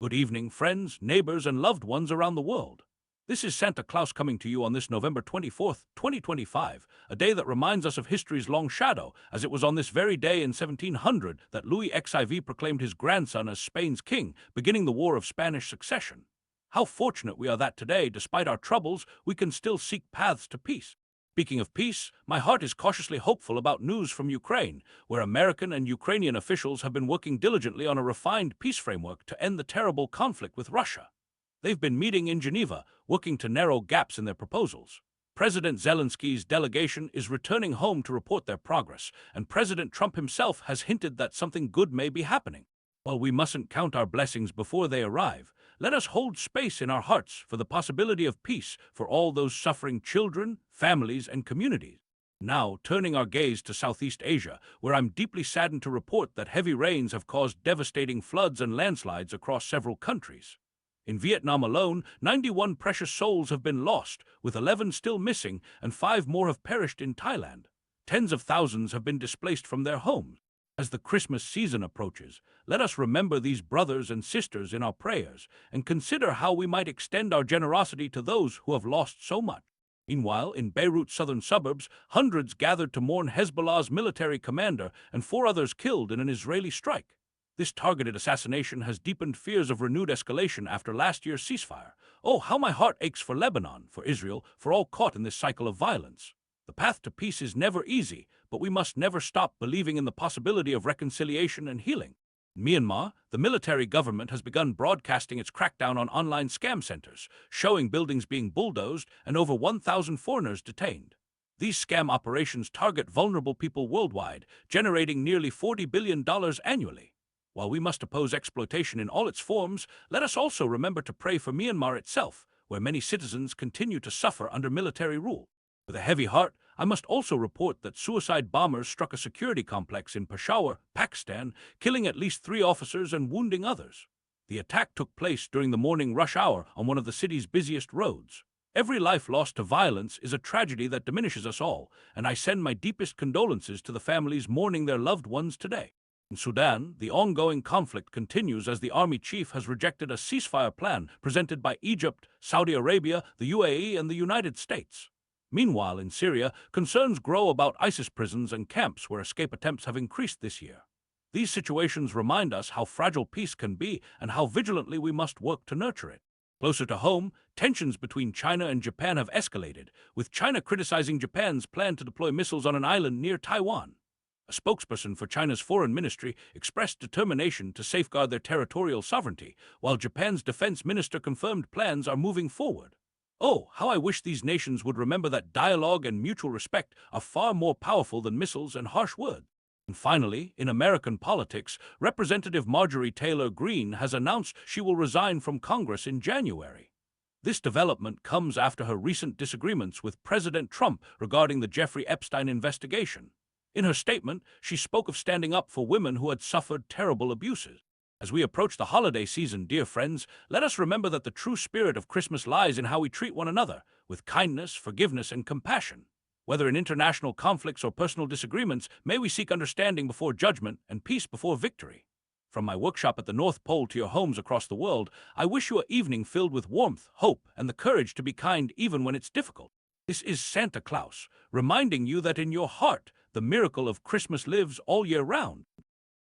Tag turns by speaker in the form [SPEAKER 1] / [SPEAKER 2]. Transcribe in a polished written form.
[SPEAKER 1] Good evening, friends, neighbors, and loved ones around the world. This is Santa Claus coming to you on this November 24th, 2025, a day that reminds us of history's long shadow, as it was on this very day in 1700 that Louis XIV proclaimed his grandson as Spain's king, beginning the War of Spanish Succession. How fortunate we are that today, despite our troubles, we can still seek paths to peace. Speaking of peace, my heart is cautiously hopeful about news from Ukraine, where American and Ukrainian officials have been working diligently on a refined peace framework to end the terrible conflict with Russia. They've been meeting in Geneva, working to narrow gaps in their proposals. President Zelensky's delegation is returning home to report their progress, and President Trump himself has hinted that something good may be happening. While we mustn't count our blessings before they arrive, let us hold space in our hearts for the possibility of peace for all those suffering children, families, and communities. Now, turning our gaze to Southeast Asia, where I'm deeply saddened to report that heavy rains have caused devastating floods and landslides across several countries. In Vietnam alone, 91 precious souls have been lost, with 11 still missing, and 5 more have perished in Thailand. Tens of thousands have been displaced from their homes. As the Christmas season approaches, let us remember these brothers and sisters in our prayers and consider how we might extend our generosity to those who have lost so much. Meanwhile, in Beirut's southern suburbs, hundreds gathered to mourn Hezbollah's military commander and 4 others killed in an Israeli strike. This targeted assassination has deepened fears of renewed escalation after last year's ceasefire. Oh, how my heart aches for Lebanon, for Israel, for all caught in this cycle of violence. The path to peace is never easy, but we must never stop believing in the possibility of reconciliation and healing. In Myanmar, the military government has begun broadcasting its crackdown on online scam centers, showing buildings being bulldozed and over 1,000 foreigners detained. These scam operations target vulnerable people worldwide, generating nearly $40 billion annually. While we must oppose exploitation in all its forms, let us also remember to pray for Myanmar itself, where many citizens continue to suffer under military rule. With a heavy heart, I must also report that suicide bombers struck a security complex in Peshawar, Pakistan, killing at least 3 officers and wounding others. The attack took place during the morning rush hour on one of the city's busiest roads. Every life lost to violence is a tragedy that diminishes us all, and I send my deepest condolences to the families mourning their loved ones today. In Sudan, the ongoing conflict continues as the army chief has rejected a ceasefire plan presented by Egypt, Saudi Arabia, the UAE, and the United States. Meanwhile, in Syria, concerns grow about ISIS prisons and camps where escape attempts have increased this year. These situations remind us how fragile peace can be and how vigilantly we must work to nurture it. Closer to home, tensions between China and Japan have escalated, with China criticizing Japan's plan to deploy missiles on an island near Taiwan. A spokesperson for China's foreign ministry expressed determination to safeguard their territorial sovereignty, while Japan's defense minister confirmed plans are moving forward. Oh, how I wish these nations would remember that dialogue and mutual respect are far more powerful than missiles and harsh words. And finally, in American politics, Representative Marjorie Taylor Greene has announced she will resign from Congress in January. This development comes after her recent disagreements with President Trump regarding the Jeffrey Epstein investigation. In her statement, she spoke of standing up for women who had suffered terrible abuses. As we approach the holiday season, dear friends, let us remember that the true spirit of Christmas lies in how we treat one another, with kindness, forgiveness, and compassion. Whether in international conflicts or personal disagreements, may we seek understanding before judgment and peace before victory. From my workshop at the North Pole to your homes across the world, I wish you an evening filled with warmth, hope, and the courage to be kind even when it's difficult. This is Santa Claus, reminding you that in your heart, the miracle of Christmas lives all year round.